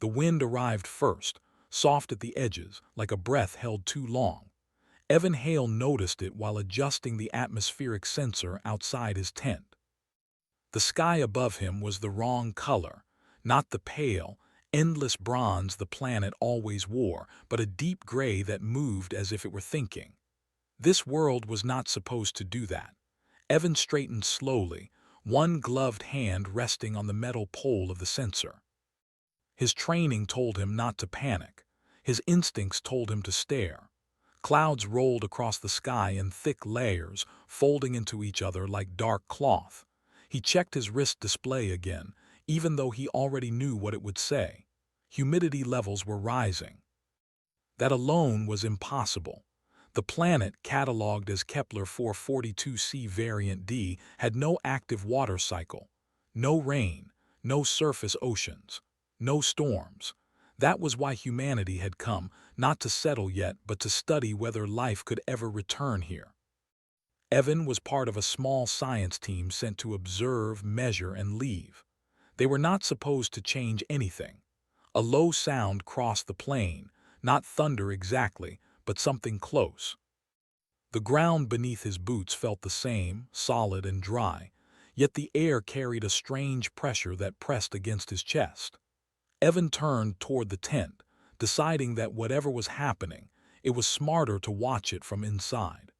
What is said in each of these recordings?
The wind arrived first, soft at the edges, like a breath held too long. Evan Hale noticed it while adjusting the atmospheric sensor outside his tent. The sky above him was the wrong color, not the pale, endless bronze the planet always wore, but a deep gray that moved as if it were thinking. This world was not supposed to do that. Evan straightened slowly, one gloved hand resting on the metal pole of the sensor. His training told him not to panic. His instincts told him to stare. Clouds rolled across the sky in thick layers, folding into each other like dark cloth. He checked his wrist display again, even though he already knew what it would say. Humidity levels were rising. That alone was impossible. The planet, catalogued as Kepler 442c variant D, had no active water cycle. No rain, no surface oceans, no storms. That was why humanity had come, not to settle yet, but to study whether life could ever return here. Evan was part of a small science team sent to observe, measure, and leave. They were not supposed to change anything. A low sound crossed the plain, not thunder exactly, but something close. The ground beneath his boots felt the same, solid and dry, yet the air carried a strange pressure that pressed against his chest. Evan turned toward the tent, deciding that whatever was happening, it was smarter to watch it from inside.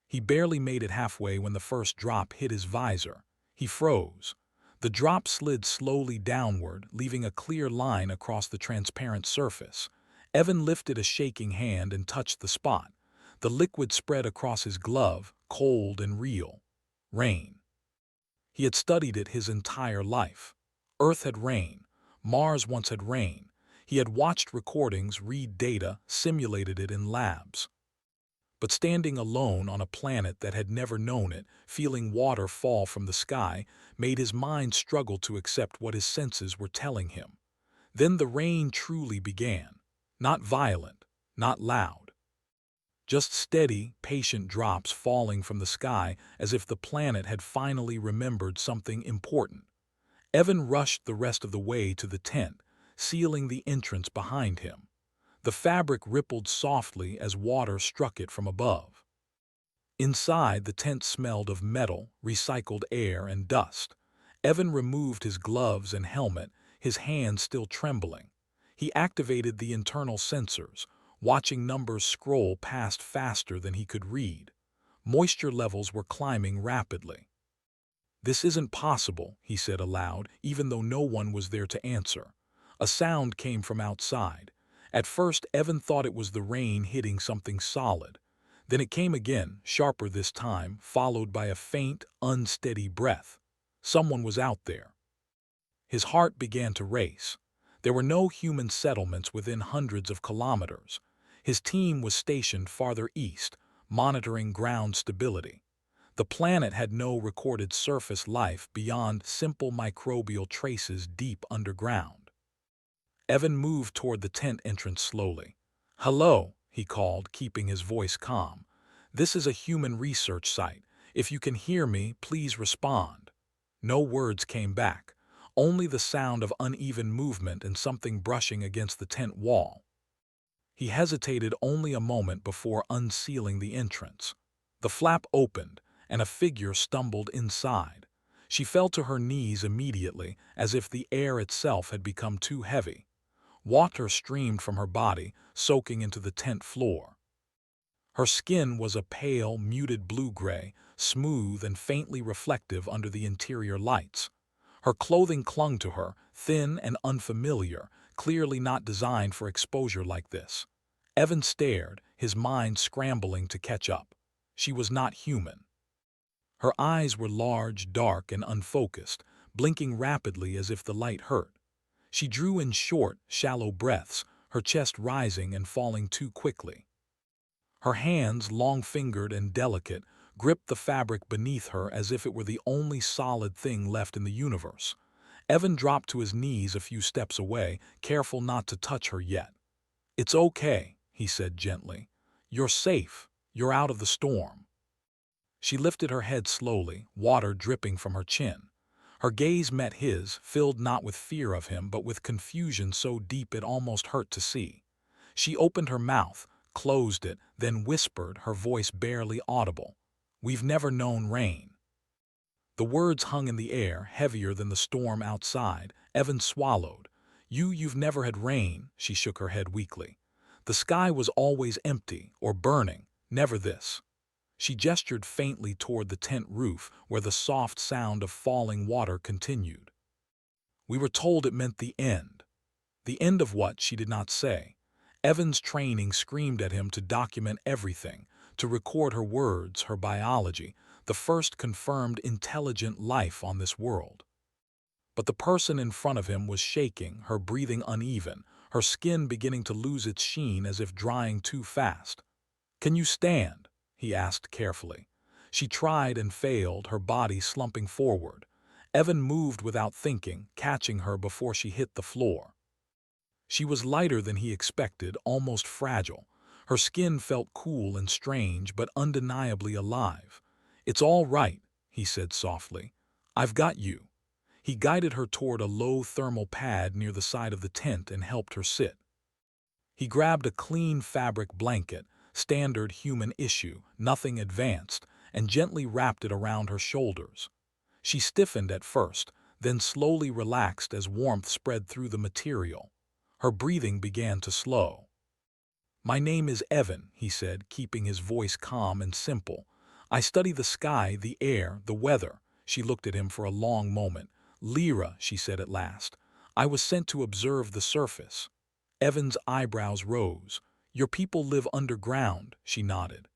He barely made it halfway when the first drop hit his visor. He froze. The drop slid slowly downward, leaving a clear line across the transparent surface. Evan lifted a shaking hand and touched the spot. The liquid spread across his glove, cold and real. Rain. He had studied it his entire life. Earth had rain. Mars once had rain. He had watched recordings, read data, simulated it in labs. But standing alone on a planet that had never known it, feeling water fall from the sky, made his mind struggle to accept what his senses were telling him. Then the rain truly began. Not violent, not loud. Just steady, patient drops falling from the sky as if the planet had finally remembered something important. Evan rushed the rest of the way to the tent, sealing the entrance behind him. The fabric rippled softly as water struck it from above. Inside, the tent smelled of metal, recycled air, and dust. Evan removed his gloves and helmet, his hands still trembling. He activated the internal sensors, watching numbers scroll past faster than he could read. Moisture levels were climbing rapidly. "This isn't possible," he said aloud, even though no one was there to answer. A sound came from outside. At first, Evan thought it was the rain hitting something solid. Then it came again, sharper this time, followed by a faint, unsteady breath. Someone was out there. His heart began to race. There were no human settlements within hundreds of kilometers. His team was stationed farther east, monitoring ground stability. The planet had no recorded surface life beyond simple microbial traces deep underground. Evan moved toward the tent entrance slowly. "Hello," he called, keeping his voice calm. "This is a human research site. If you can hear me, please respond." No words came back, only the sound of uneven movement and something brushing against the tent wall. He hesitated only a moment before unsealing the entrance. The flap opened, and a figure stumbled inside. She fell to her knees immediately, as if the air itself had become too heavy. Water streamed from her body, soaking into the tent floor. Her skin was a pale, muted blue-gray, smooth and faintly reflective under the interior lights. Her clothing clung to her, thin and unfamiliar, clearly not designed for exposure like this. Evan stared, his mind scrambling to catch up. She was not human. Her eyes were large, dark, and unfocused, blinking rapidly as if the light hurt. She drew in short, shallow breaths, her chest rising and falling too quickly. Her hands, long-fingered and delicate, gripped the fabric beneath her as if it were the only solid thing left in the universe. Evan dropped to his knees a few steps away, careful not to touch her yet. "It's okay," he said gently. "You're safe. You're out of the storm." She lifted her head slowly, water dripping from her chin. Her gaze met his, filled not with fear of him but with confusion so deep it almost hurt to see. She opened her mouth, closed it, then whispered, her voice barely audible. "We've never known rain." The words hung in the air, heavier than the storm outside. Evan swallowed. You've never had rain," she shook her head weakly. "The sky was always empty, or burning, never this." She gestured faintly toward the tent roof, where the soft sound of falling water continued. "We were told it meant the end." The end of what, she did not say. Evan's training screamed at him to document everything, to record her words, her biology, the first confirmed intelligent life on this world. But the person in front of him was shaking, her breathing uneven, her skin beginning to lose its sheen as if drying too fast. "Can you stand?" he asked carefully. She tried and failed, her body slumping forward. Evan moved without thinking, catching her before she hit the floor. She was lighter than he expected, almost fragile. Her skin felt cool and strange, but undeniably alive. "It's all right," he said softly. "I've got you." He guided her toward a low thermal pad near the side of the tent and helped her sit. He grabbed a clean fabric blanket, standard human issue, nothing advanced, and gently wrapped it around her shoulders. She stiffened at first, then slowly relaxed as warmth spread through the material. Her breathing began to slow. "My name is Evan," he said, keeping his voice calm and simple. "I study the sky, the air, the weather." She looked at him for a long moment. "Lyra," she said at last. "I was sent to observe the surface." Evan's eyebrows rose. "Your people live underground," she nodded.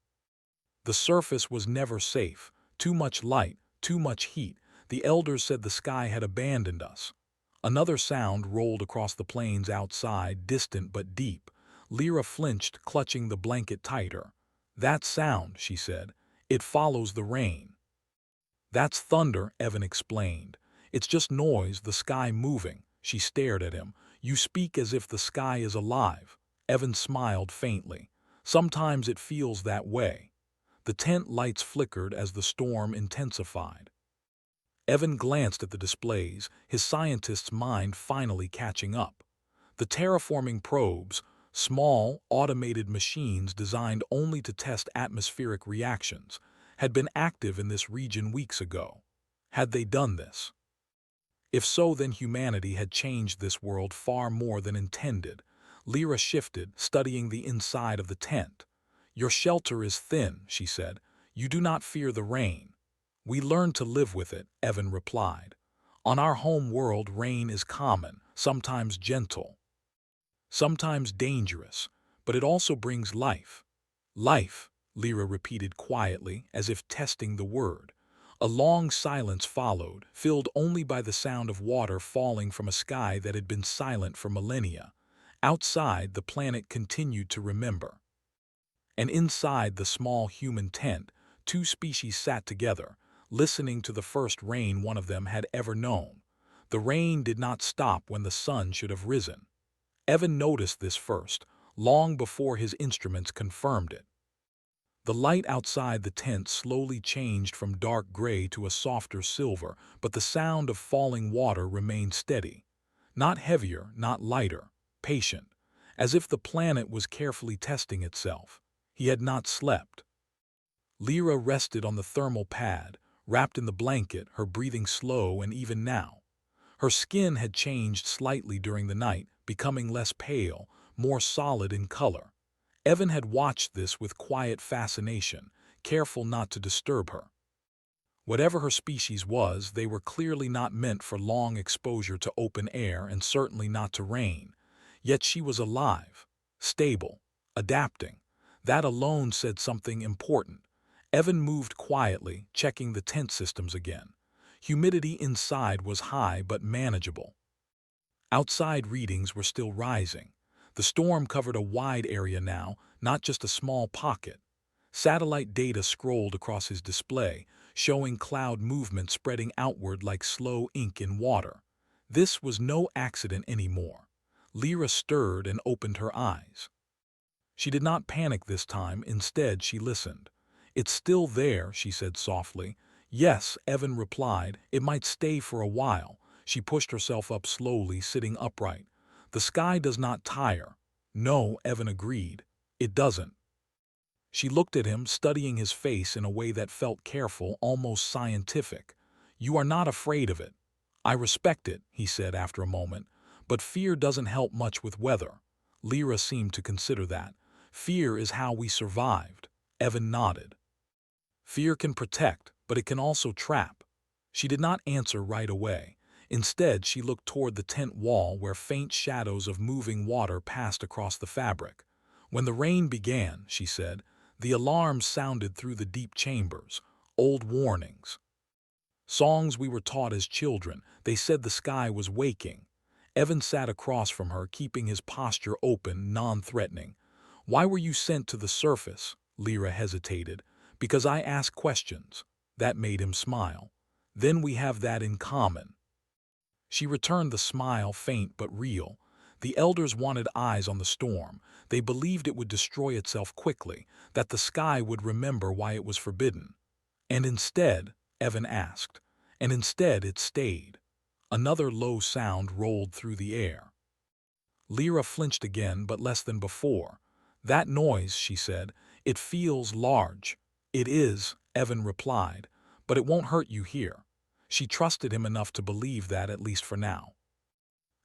"The surface was never safe. Too much light, too much heat. The elders said the sky had abandoned us." Another sound rolled across the plains outside, distant but deep. Lyra flinched, clutching the blanket tighter. "That sound," she said. "It follows the rain." "That's thunder," Evan explained. "It's just noise, the sky moving." She stared at him. "You speak as if the sky is alive." Evan smiled faintly. "Sometimes it feels that way." The tent lights flickered as the storm intensified. Evan glanced at the displays, his scientist's mind finally catching up. The terraforming probes, small, automated machines designed only to test atmospheric reactions, had been active in this region weeks ago. Had they done this? If so, then humanity had changed this world far more than intended. Lyra shifted, studying the inside of the tent. "Your shelter is thin," she said. "You do not fear the rain." "We learn to live with it," Evan replied. "On our home world, rain is common, sometimes gentle, sometimes dangerous, but it also brings life." "Life," Lyra repeated quietly, as if testing the word. A long silence followed, filled only by the sound of water falling from a sky that had been silent for millennia. Outside, the planet continued to remember. And inside the small human tent, two species sat together, listening to the first rain one of them had ever known. The rain did not stop when the sun should have risen. Evan noticed this first, long before his instruments confirmed it. The light outside the tent slowly changed from dark gray to a softer silver, but the sound of falling water remained steady. Not heavier, not lighter, patient, as if the planet was carefully testing itself. He had not slept. Lyra rested on the thermal pad, wrapped in the blanket, her breathing slow, and even now. Her skin had changed slightly during the night, becoming less pale, more solid in color. Evan had watched this with quiet fascination, careful not to disturb her. Whatever her species was, they were clearly not meant for long exposure to open air and certainly not to rain. Yet she was alive, stable, adapting. That alone said something important. Evan moved quietly, checking the tent systems again. Humidity inside was high but manageable. Outside readings were still rising. The storm covered a wide area now, not just a small pocket. Satellite data scrolled across his display, showing cloud movement spreading outward like slow ink in water. This was no accident anymore. Lyra stirred and opened her eyes. She did not panic this time, instead she listened. "It's still there," she said softly, Yes, Evan replied. It might stay for a while. She pushed herself up slowly, sitting upright. The sky does not tire. No, Evan agreed. It doesn't. She looked at him, studying his face in a way that felt careful, almost scientific. You are not afraid of it. I respect it, he said after a moment. But fear doesn't help much with weather. Lyra seemed to consider that. Fear is how we survived. Evan nodded. Fear can protect, but it can also trap. She did not answer right away. Instead, she looked toward the tent wall where faint shadows of moving water passed across the fabric. When the rain began, she said, the alarms sounded through the deep chambers, old warnings. Songs we were taught as children, they said the sky was waking. Evan sat across from her, keeping his posture open, non-threatening. Why were you sent to the surface? Lyra hesitated. Because I ask questions. That made him smile. Then we have that in common. She returned the smile, faint but real. The elders wanted eyes on the storm. They believed it would destroy itself quickly, that the sky would remember why it was forbidden. And instead, Evan asked, and instead it stayed. Another low sound rolled through the air. Lyra flinched again, but less than before. That noise, she said, it feels large. It is, Evan replied, but it won't hurt you here. She trusted him enough to believe that, at least for now.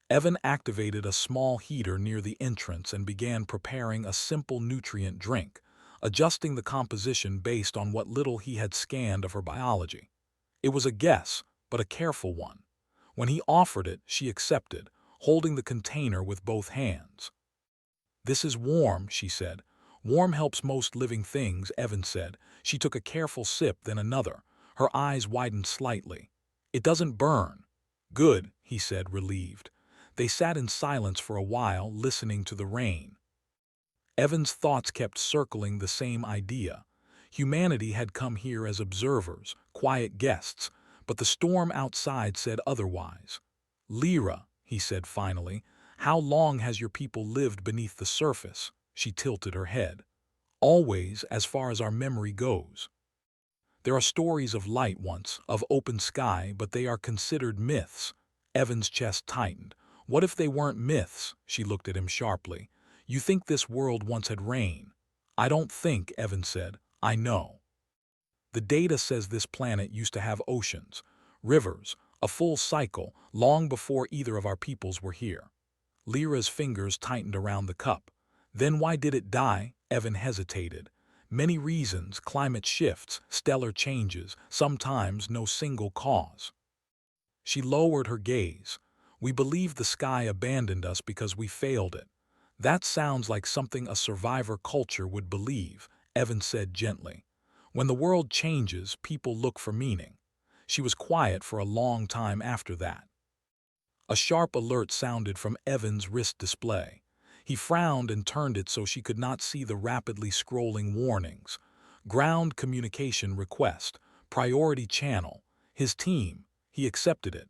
Evan activated a small heater near the entrance and began preparing a simple nutrient drink, adjusting the composition based on what little he had scanned of her biology. It was a guess, but a careful one. When he offered it, she accepted, holding the container with both hands. This is warm, she said. Warm helps most living things, Evan said. She took a careful sip, then another. Her eyes widened slightly. It doesn't burn. Good, he said, relieved. They sat in silence for a while, listening to the rain. Evan's thoughts kept circling the same idea. Humanity had come here as observers, quiet guests, but the storm outside said otherwise. Lyra, he said finally, how long has your people lived beneath the surface? She tilted her head. Always, as far as our memory goes. There are stories of light once, of open sky, but they are considered myths. Evan's chest tightened. What if they weren't myths? She looked at him sharply. You think this world once had rain? I don't think, Evan said. I know. The data says this planet used to have oceans, rivers, a full cycle, long before either of our peoples were here. Lyra's fingers tightened around the cup. Then why did it die? Evan hesitated. Many reasons, climate shifts, stellar changes, sometimes no single cause. She lowered her gaze. We believe the sky abandoned us because we failed it. That sounds like something a survivor culture would believe, Evan said gently. When the world changes, people look for meaning. She was quiet for a long time after that. A sharp alert sounded from Evan's wrist display. He frowned and turned it so she could not see the rapidly scrolling warnings. Ground communication request, priority channel, his team. He accepted it.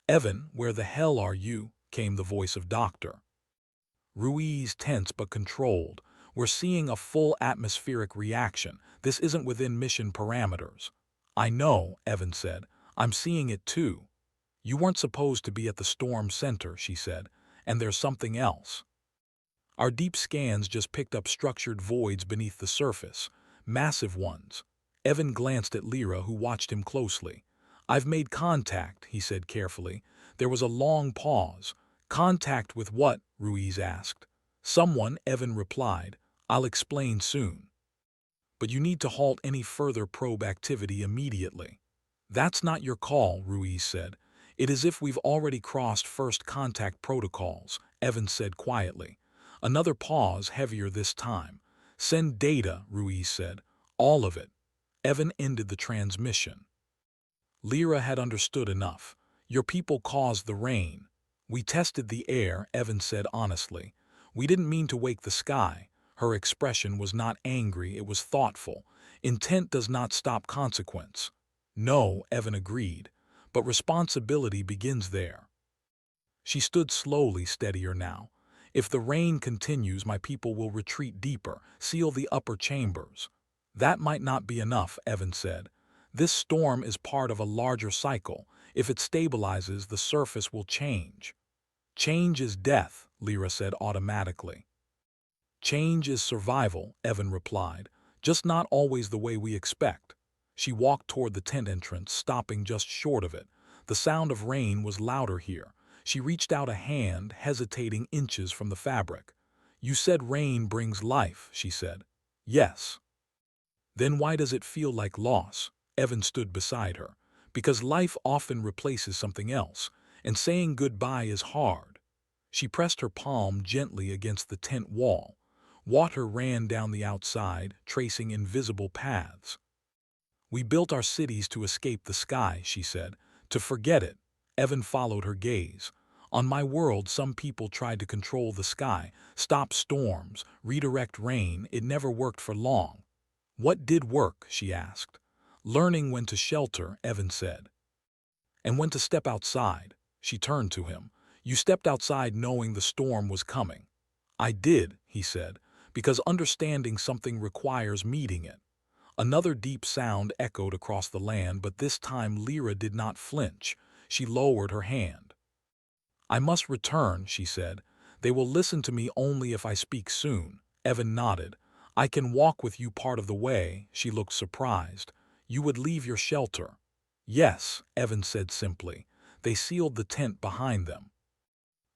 Evan, where the hell are you? Came the voice of Doctor. Ruiz tense but controlled. We're seeing a full atmospheric reaction. This isn't within mission parameters. I know, Evan said. I'm seeing it too. You weren't supposed to be at the storm center, she said, and there's something else. Our deep scans just picked up structured voids beneath the surface, massive ones. Evan glanced at Lyra, who watched him closely. I've made contact, he said carefully. There was a long pause. Contact with what? Ruiz asked. Someone, Evan replied. I'll explain soon. But you need to halt any further probe activity immediately. That's not your call, Ruiz said. It is if we've already crossed first contact protocols, Evan said quietly. Another pause, heavier this time. Send data, Ruiz said. All of it. Evan ended the transmission. Lyra had understood enough. Your people caused the rain. We tested the air, Evan said honestly. We didn't mean to wake the sky. Her expression was not angry, it was thoughtful. Intent does not stop consequence. No, Evan agreed, but responsibility begins there. She stood slowly, steadier now. If the rain continues, my people will retreat deeper, seal the upper chambers. That might not be enough, Evan said. This storm is part of a larger cycle. If it stabilizes, the surface will change. Change is death, Lyra said automatically. Change is survival, Evan replied, just not always the way we expect. She walked toward the tent entrance, stopping just short of it. The sound of rain was louder here. She reached out a hand, hesitating inches from the fabric. You said rain brings life, she said. Yes. Then why does it feel like loss? Evan stood beside her. Because life often replaces something else, and saying goodbye is hard. She pressed her palm gently against the tent wall. Water ran down the outside, tracing invisible paths. We built our cities to escape the sky, she said. To forget it. Evan followed her gaze. On my world, some people tried to control the sky, stop storms, redirect rain. It never worked for long. What did work? She asked. Learning when to shelter, Evan said. And when to step outside. She turned to him. You stepped outside knowing the storm was coming. I did, he said, because understanding something requires meeting it. Another deep sound echoed across the land, but this time Lyra did not flinch. She lowered her hand. I must return, she said. They will listen to me only if I speak soon. Evan nodded. I can walk with you part of the way. She looked surprised. You would leave your shelter. Yes, Evan said simply. They sealed the tent behind them.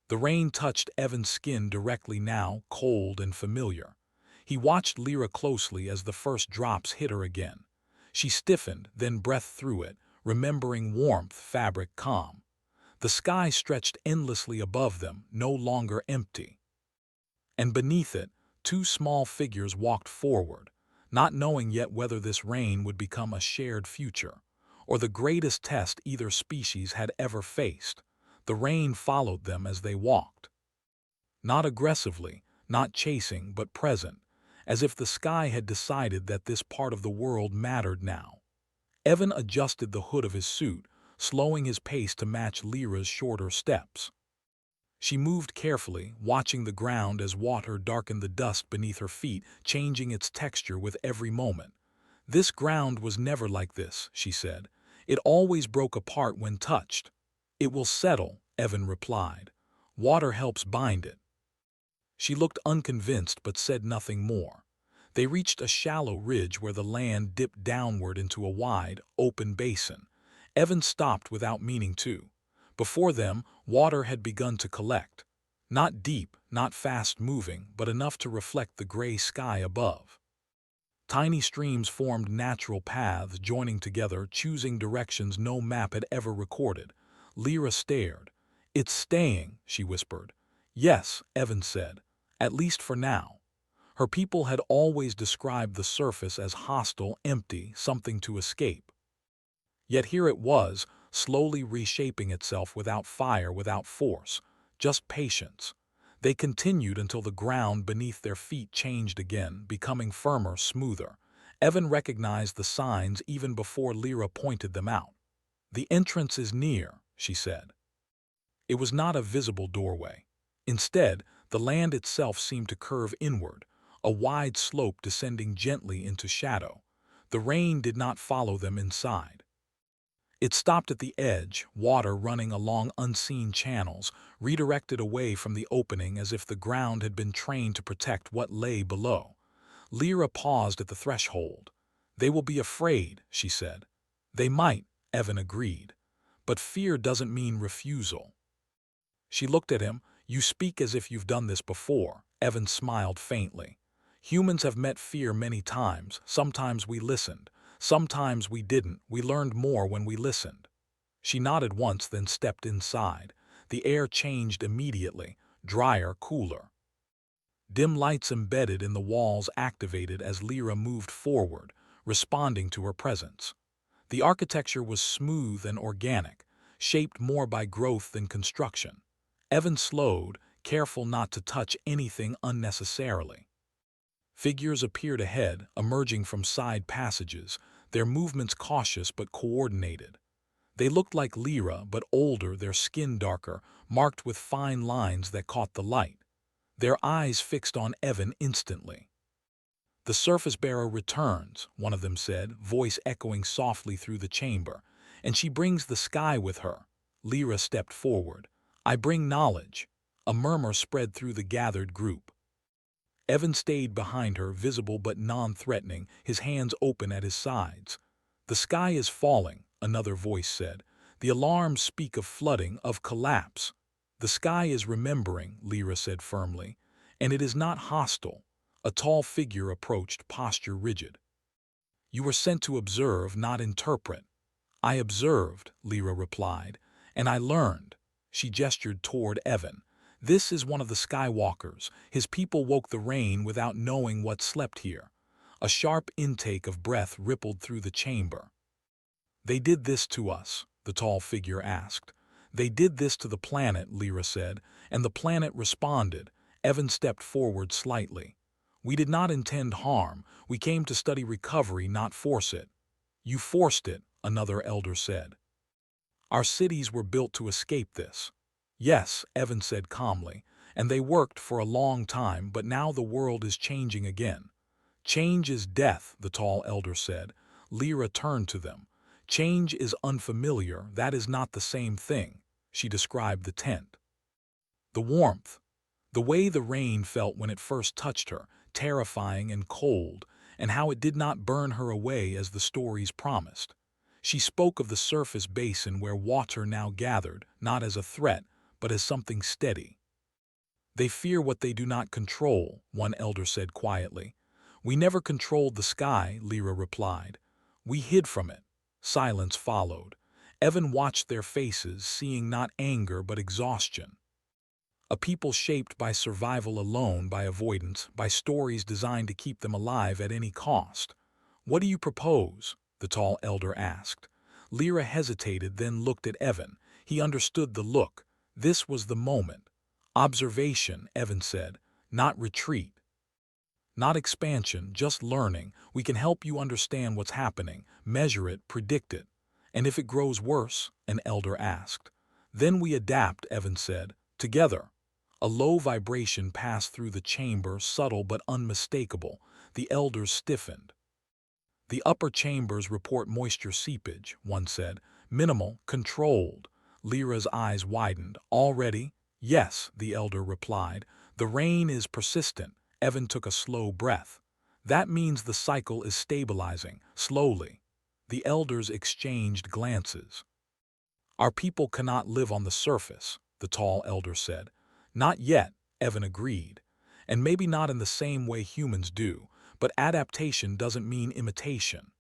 The rain touched Evan's skin directly now, cold and familiar. He watched Lyra closely as the first drops hit her again. She stiffened, then breathed through it, remembering warmth, fabric, calm. The sky stretched endlessly above them, no longer empty. And beneath it, two small figures walked forward, not knowing yet whether this rain would become a shared future, or the greatest test either species had ever faced. The rain followed them as they walked. Not aggressively, not chasing, but present, as if the sky had decided that this part of the world mattered now. Evan adjusted the hood of his suit, slowing his pace to match Lyra's shorter steps. She moved carefully, watching the ground as water darkened the dust beneath her feet, changing its texture with every moment. This ground was never like this, she said. It always broke apart when touched. It will settle, Evan replied. Water helps bind it. She looked unconvinced but said nothing more. They reached a shallow ridge where the land dipped downward into a wide, open basin. Evan stopped without meaning to. Before them, water had begun to collect. Not deep, not fast-moving, but enough to reflect the gray sky above. Tiny streams formed natural paths, joining together, choosing directions no map had ever recorded. Lyra stared. It's staying, she whispered. Yes, Evan said. At least for now. Her people had always described the surface as hostile, empty, something to escape. Yet here it was, slowly reshaping itself without fire, without force, just patience. They continued until the ground beneath their feet changed again, becoming firmer, smoother. Evan recognized the signs even before Lyra pointed them out. The entrance is near, she said. It was not a visible doorway. Instead, the land itself seemed to curve inward, a wide slope descending gently into shadow. The rain did not follow them inside. It stopped at the edge, water running along unseen channels, redirected away from the opening as if the ground had been trained to protect what lay below. Lyra paused at the threshold. They will be afraid, she said. They might, Evan agreed. But fear doesn't mean refusal. She looked at him. You speak as if you've done this before. Evan smiled faintly. Humans have met fear many times. Sometimes we listened. Sometimes we didn't. We learned more when we listened. She nodded once, then stepped inside. The air changed immediately, drier, cooler. Dim lights embedded in the walls activated as Lyra moved forward, responding to her presence. The architecture was smooth and organic, shaped more by growth than construction. Evan slowed, careful not to touch anything unnecessarily. Figures appeared ahead, emerging from side passages, their movements cautious but coordinated. They looked like Lyra, but older, their skin darker, marked with fine lines that caught the light. Their eyes fixed on Evan instantly. "The surface bearer returns," one of them said, voice echoing softly through the chamber. "And she brings the sky with her." Lyra stepped forward. "I bring knowledge." A murmur spread through the gathered group. Evan stayed behind her, visible but non-threatening, his hands open at his sides. "The sky is falling," another voice said. "The alarms speak of flooding, of collapse." "The sky is remembering," Lyra said firmly. "And it is not hostile." A tall figure approached, posture rigid. "You were sent to observe, not interpret." "I observed," Lyra replied, "and I learned." She gestured toward Evan. "This is one of the Skywalkers. His people woke the rain without knowing what slept here." A sharp intake of breath rippled through the chamber. "They did this to us?" the tall figure asked. "They did this to the planet," Lyra said, "and the planet responded." Evan stepped forward slightly. "We did not intend harm. We came to study recovery, not force it." "You forced it," another elder said. "Our cities were built to escape this." "Yes," Evan said calmly, "and they worked for a long time, but now the world is changing again." "Change is death," the tall elder said. Lyra turned to them. "Change is unfamiliar, that is not the same thing." She described the tent. The warmth. The way the rain felt when it first touched her, terrifying and cold, and how it did not burn her away as the stories promised. She spoke of the surface basin where water now gathered, not as a threat, but as something steady. "They fear what they do not control," one elder said quietly. "We never controlled the sky," Lyra replied. "We hid from it." Silence followed. Evan watched their faces, seeing not anger but exhaustion. A people shaped by survival alone, by avoidance, by stories designed to keep them alive at any cost. "What do you propose?" the tall elder asked. Lyra hesitated, then looked at Evan. He understood the look. This was the moment. "Observation," Evan said, "not retreat. Not expansion, just learning. We can help you understand what's happening, measure it, predict it." "And if it grows worse?" an elder asked. "Then we adapt," Evan said, "together." A low vibration passed through the chamber, subtle but unmistakable. The elders stiffened. "The upper chambers report moisture seepage," one said. "Minimal, controlled." Lyra's eyes widened. "Already?" "Yes," the elder replied. "The rain is persistent." Evan took a slow breath. "That means the cycle is stabilizing, slowly." The elders exchanged glances. "Our people cannot live on the surface," the tall elder said. "Not yet," Evan agreed. "And maybe not in the same way humans do, but adaptation doesn't mean imitation."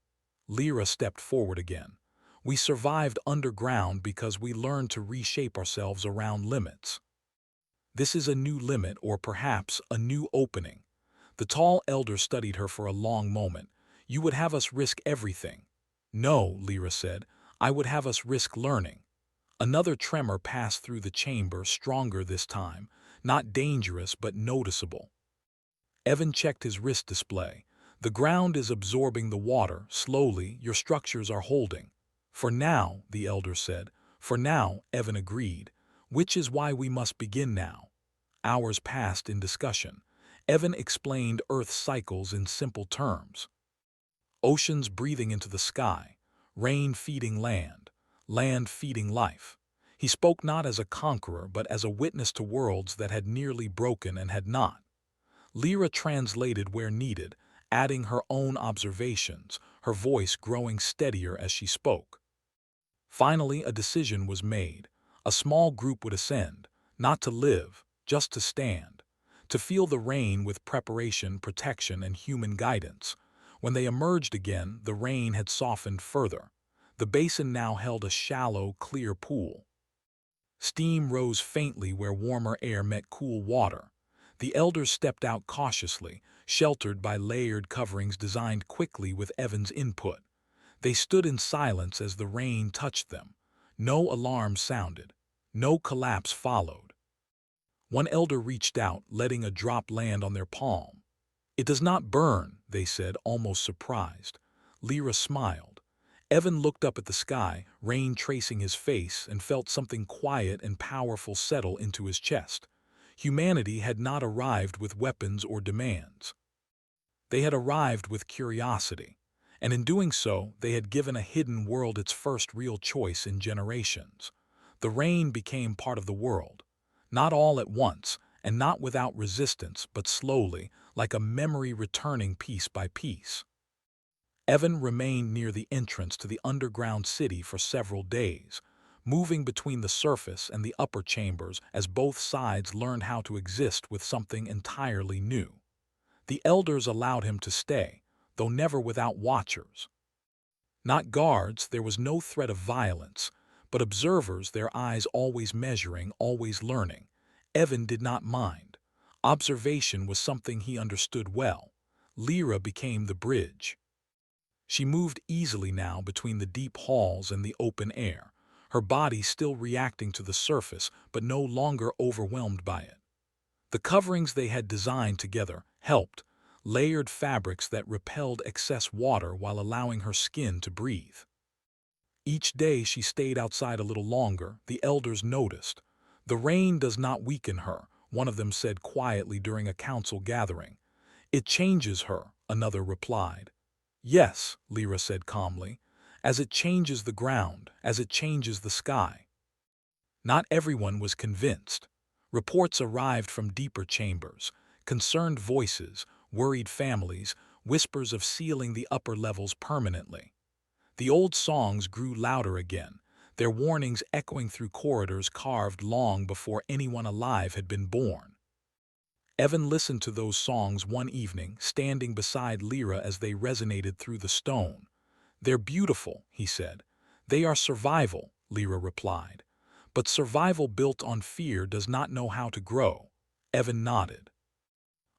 Lyra stepped forward again. "We survived underground because we learned to reshape ourselves around limits. This is a new limit, or perhaps a new opening." The tall elder studied her for a long moment. "You would have us risk everything." "No," Lyra said. "I would have us risk learning." Another tremor passed through the chamber, stronger this time, not dangerous but noticeable. Evan checked his wrist display. "The ground is absorbing the water, slowly. Your structures are holding." "For now," the elder said. "For now," Evan agreed. "Which is why we must begin now." Hours passed in discussion. Evan explained Earth's cycles in simple terms. Oceans breathing into the sky, rain feeding land, land feeding life. He spoke not as a conqueror, but as a witness to worlds that had nearly broken and had not. Lyra translated where needed, adding her own observations, her voice growing steadier as she spoke. Finally, a decision was made. A small group would ascend, not to live, just to stand, to feel the rain with preparation, protection, and human guidance. When they emerged again, the rain had softened further. The basin now held a shallow, clear pool. Steam rose faintly where warmer air met cool water. The elders stepped out cautiously, sheltered by layered coverings designed quickly with Evan's input. They stood in silence as the rain touched them. No alarm sounded. No collapse followed. One elder reached out, letting a drop land on their palm. "It does not burn," they said, almost surprised. Lyra smiled. Evan looked up at the sky, rain tracing his face, and felt something quiet and powerful settle into his chest. Humanity had not arrived with weapons or demands. They had arrived with curiosity, and in doing so, they had given a hidden world its first real choice in generations. The rain became part of the world, not all at once, and not without resistance, but slowly, like a memory returning piece by piece. Evan remained near the entrance to the underground city for several days, moving between the surface and the upper chambers as both sides learned how to exist with something entirely new. The elders allowed him to stay, though never without watchers. Not guards, there was no threat of violence, but observers, their eyes always measuring, always learning. Evan did not mind. Observation was something he understood well. Lyra became the bridge. She moved easily now between the deep halls and the open air, her body still reacting to the surface but no longer overwhelmed by it. The coverings they had designed together helped, layered fabrics that repelled excess water while allowing her skin to breathe. Each day she stayed outside a little longer, the elders noticed. The rain does not weaken her, one of them said quietly during a council gathering. It changes her, another replied. Yes, Lyra said calmly, as it changes the ground, as it changes the sky. Not everyone was convinced. Reports arrived from deeper chambers, concerned voices, worried families, whispers of sealing the upper levels permanently. The old songs grew louder again, their warnings echoing through corridors carved long before anyone alive had been born. Evan listened to those songs one evening, standing beside Lyra as they resonated through the stone. They're beautiful, he said. They are survival, Lyra replied. But survival built on fear does not know how to grow. Evan nodded.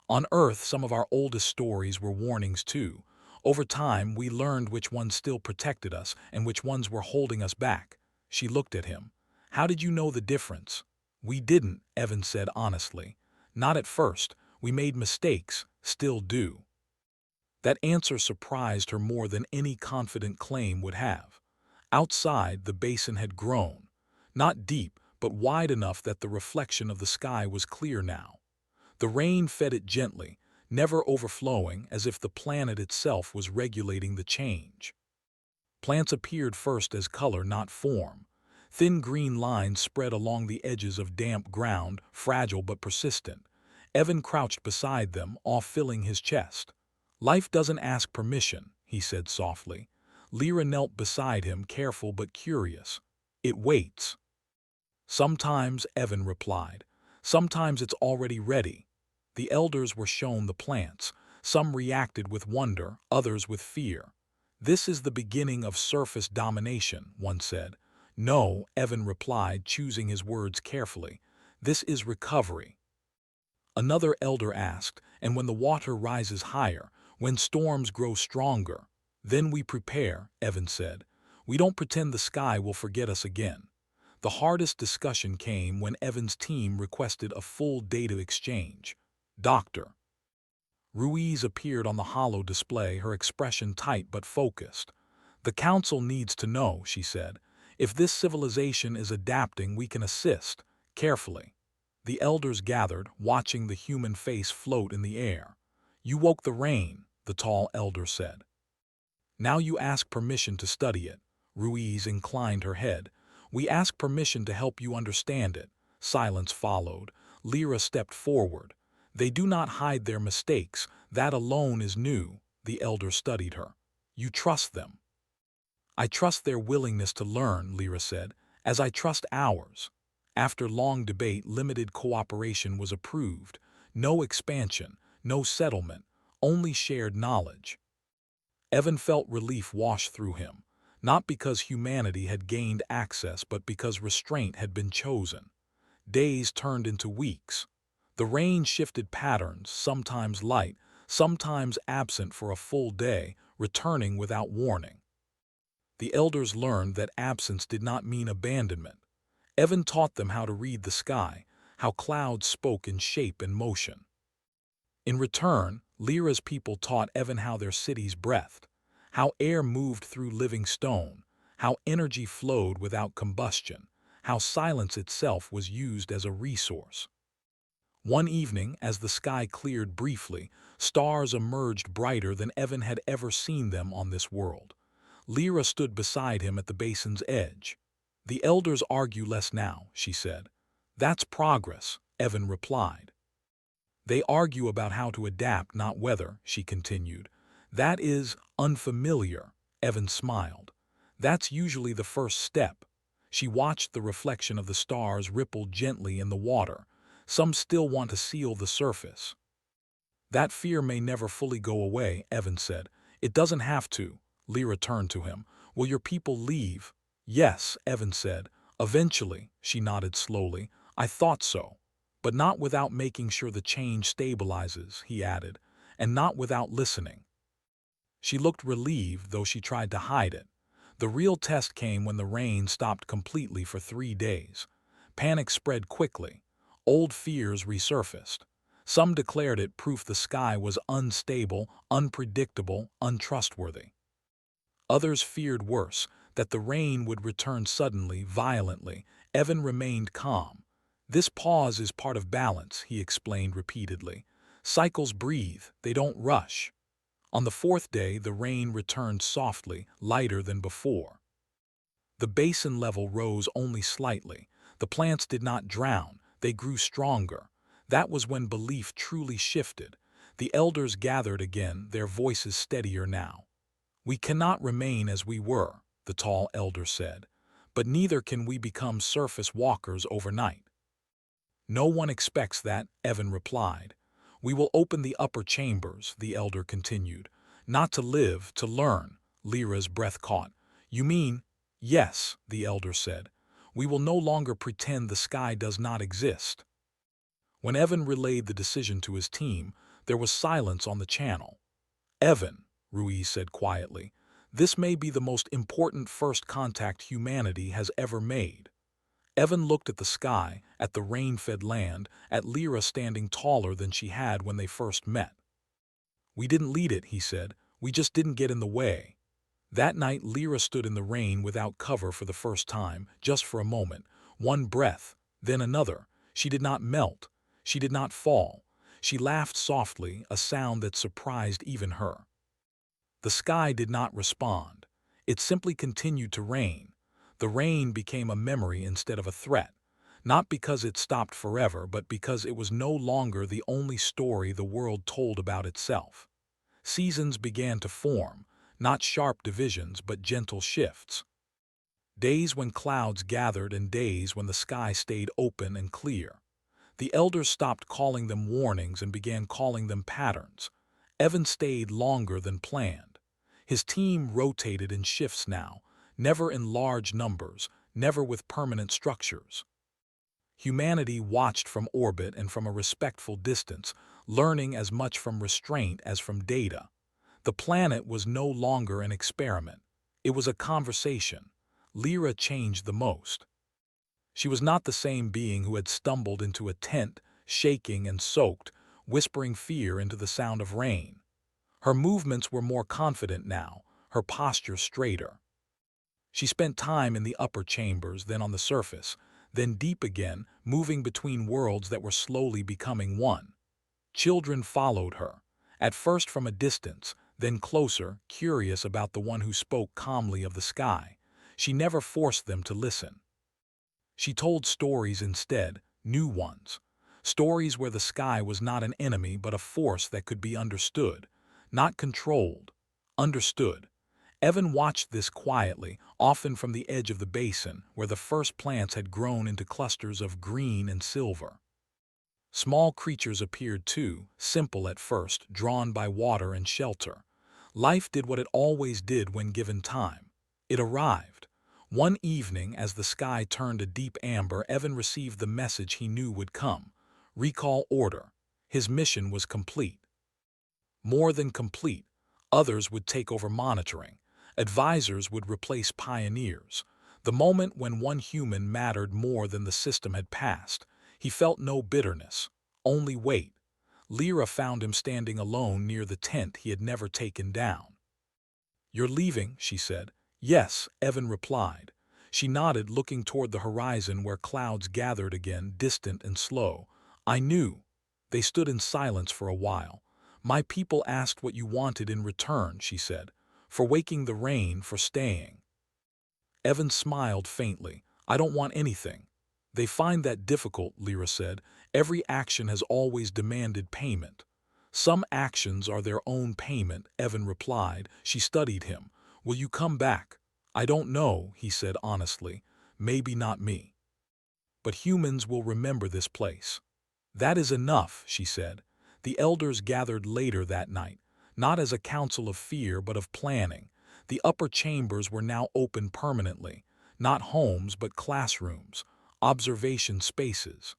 On Earth, some of our oldest stories were warnings too. Over time, we learned which ones still protected us and which ones were holding us back. She looked at him. How did you know the difference? We didn't, Evan said honestly. Not at first. We made mistakes, still do. That answer surprised her more than any confident claim would have. Outside, the basin had grown. Not deep, but wide enough that the reflection of the sky was clear now. The rain fed it gently, never overflowing, as if the planet itself was regulating the change. Plants appeared first as color, not form. Thin green lines spread along the edges of damp ground, fragile but persistent. Evan crouched beside them, awe filling his chest. Life doesn't ask permission, he said softly. Lyra knelt beside him, careful but curious. It waits. Sometimes, Evan replied. Sometimes it's already ready. The elders were shown the plants. Some reacted with wonder, others with fear. This is the beginning of surface domination, one said. No, Evan replied, choosing his words carefully. This is recovery. Another elder asked, and when the water rises higher, when storms grow stronger, then we prepare, Evan said. We don't pretend the sky will forget us again. The hardest discussion came when Evan's team requested a full data exchange. Doctor. Ruiz appeared on the hollow display, her expression tight but focused. The council needs to know, she said. If this civilization is adapting, we can assist. Carefully. The elders gathered, watching the human face float in the air. You woke the rain, the tall elder said. Now you ask permission to study it. Ruiz inclined her head. We ask permission to help you understand it. Silence followed. Lyra stepped forward. They do not hide their mistakes. That alone is new. The elder studied her. You trust them. I trust their willingness to learn, Lyra said, as I trust ours. After long debate, limited cooperation was approved. No expansion, no settlement, only shared knowledge. Evan felt relief wash through him, not because humanity had gained access, but because restraint had been chosen. Days turned into weeks. The rain shifted patterns, sometimes light, sometimes absent for a full day, returning without warning. The elders learned that absence did not mean abandonment. Evan taught them how to read the sky, how clouds spoke in shape and motion. In return, Lyra's people taught Evan how their cities breathed, how air moved through living stone, how energy flowed without combustion, how silence itself was used as a resource. One evening, as the sky cleared briefly, stars emerged brighter than Evan had ever seen them on this world. Lyra stood beside him at the basin's edge. "The elders argue less now," she said. "That's progress," Evan replied. "They argue about how to adapt, not whether," she continued. "That is unfamiliar," Evan smiled. "That's usually the first step." She watched the reflection of the stars ripple gently in the water. "Some still want to seal the surface." "That fear may never fully go away," Evan said. "It doesn't have to." Lyra turned to him. "Will your people leave?" "Yes," Evan said. "Eventually," she nodded slowly. "I thought so. But not without making sure the change stabilizes," he added, "and not without listening." She looked relieved, though she tried to hide it. The real test came when the rain stopped completely for 3 days. Panic spread quickly. Old fears resurfaced. Some declared it proof the sky was unstable, unpredictable, untrustworthy. Others feared worse, that the rain would return suddenly, violently. Evan remained calm. "This pause is part of balance," he explained repeatedly. "Cycles breathe, they don't rush." On the fourth day, the rain returned softly, lighter than before. The basin level rose only slightly. The plants did not drown, they grew stronger. That was when belief truly shifted. The elders gathered again, their voices steadier now. "We cannot remain as we were," the tall elder said, "but neither can we become surface walkers overnight." "No one expects that," Evan replied. "We will open the upper chambers," the elder continued. "Not to live, to learn." Lyra's breath caught. "You mean—" "Yes," the elder said. "We will no longer pretend the sky does not exist." When Evan relayed the decision to his team, there was silence on the channel. "Evan," Ruiz said quietly, "this may be the most important first contact humanity has ever made." Evan looked at the sky, at the rain-fed land, at Lyra standing taller than she had when they first met. "We didn't lead it," he said. "We just didn't get in the way." That night, Lyra stood in the rain without cover for the first time, just for a moment. One breath, then another. She did not melt. She did not fall. She laughed softly, a sound that surprised even her. The sky did not respond. It simply continued to rain. The rain became a memory instead of a threat, not because it stopped forever, but because it was no longer the only story the world told about itself. Seasons began to form, not sharp divisions, but gentle shifts. Days when clouds gathered and days when the sky stayed open and clear. The elders stopped calling them warnings and began calling them patterns. Evan stayed longer than planned. His team rotated in shifts now, never in large numbers, never with permanent structures. Humanity watched from orbit and from a respectful distance, learning as much from restraint as from data. The planet was no longer an experiment. It was a conversation. Lyra changed the most. She was not the same being who had stumbled into a tent, shaking and soaked, whispering fear into the sound of rain. Her movements were more confident now, her posture straighter. She spent time in the upper chambers, then on the surface, then deep again, moving between worlds that were slowly becoming one. Children followed her, at first from a distance, then closer, curious about the one who spoke calmly of the sky. She never forced them to listen. She told stories instead, new ones. Stories where the sky was not an enemy but a force that could be understood, not controlled, understood. Evan watched this quietly, often from the edge of the basin, where the first plants had grown into clusters of green and silver. Small creatures appeared too, simple at first, drawn by water and shelter. Life did what it always did when given time. It arrived. One evening, as the sky turned a deep amber, Evan received the message he knew would come. Recall order. His mission was complete. More than complete. Others would take over monitoring. Advisors would replace pioneers. The moment when one human mattered more than the system had passed. He felt no bitterness, only weight. Lyra found him standing alone near the tent he had never taken down. "You're leaving," she said. "Yes," Evan replied. She nodded, looking toward the horizon where clouds gathered again, distant and slow. "I knew." They stood in silence for a while. "My people asked what you wanted in return," she said. "For waking the rain, for staying." Evan smiled faintly. "I don't want anything." "They find that difficult," Lyra said. "Every action has always demanded payment." "Some actions are their own payment," Evan replied. She studied him. "Will you come back?" "I don't know," he said honestly. "Maybe not me. But humans will remember this place." "That is enough," she said. The elders gathered later that night, not as a council of fear but of planning. The upper chambers were now open permanently, not homes but classrooms, observation spaces,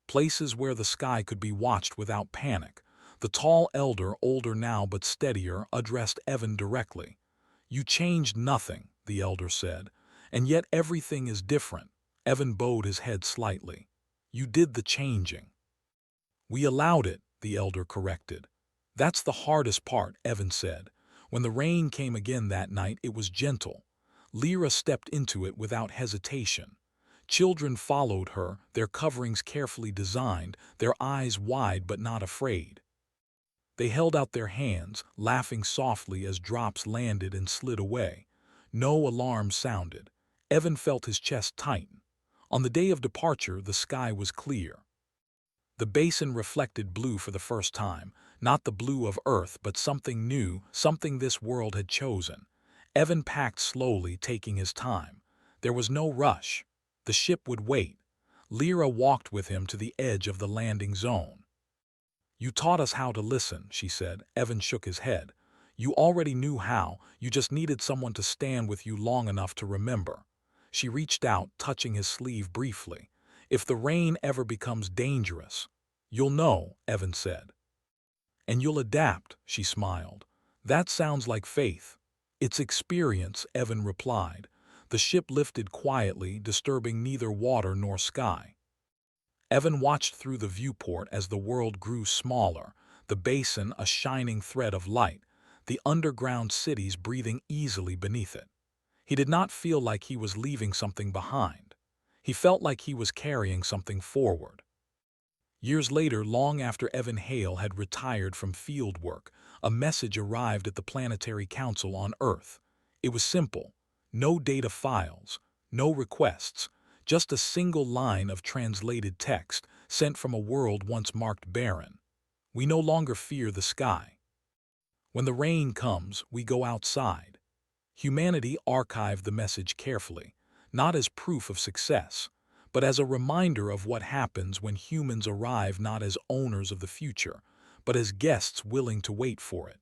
places where the sky could be watched without panic. The tall elder, older now but steadier, addressed Evan directly. "You changed nothing," the elder said, "and yet everything is different." Evan bowed his head slightly. "You did the changing." "We allowed it," the elder corrected. "That's the hardest part," Evan said. When the rain came again that night, it was gentle. Lyra stepped into it without hesitation. Children followed her, their coverings carefully designed, their eyes wide but not afraid. They held out their hands, laughing softly as drops landed and slid away. No alarm sounded. Evan felt his chest tighten. On the day of departure, the sky was clear. The basin reflected blue for the first time, not the blue of Earth, but something new, something this world had chosen. Evan packed slowly, taking his time. There was no rush. The ship would wait. Lyra walked with him to the edge of the landing zone. "You taught us how to listen," she said. Evan shook his head. "You already knew how, you just needed someone to stand with you long enough to remember." She reached out, touching his sleeve briefly. "If the rain ever becomes dangerous, you'll know," Evan said. "And you'll adapt," she smiled. "That sounds like faith." "It's experience," Evan replied. The ship lifted quietly, disturbing neither water nor sky. Evan watched through the viewport as the world grew smaller, the basin a shining thread of light, the underground cities breathing easily beneath it. He did not feel like he was leaving something behind. He felt like he was carrying something forward. Years later, long after Evan Hale had retired from field work, a message arrived at the Planetary Council on Earth. It was simple. No data files, no requests, just a single line of translated text sent from a world once marked barren. "We no longer fear the sky. When the rain comes, we go outside." Humanity archived the message carefully, not as proof of success, but as a reminder of what happens when humans arrive not as owners of the future, but as guests willing to wait for it.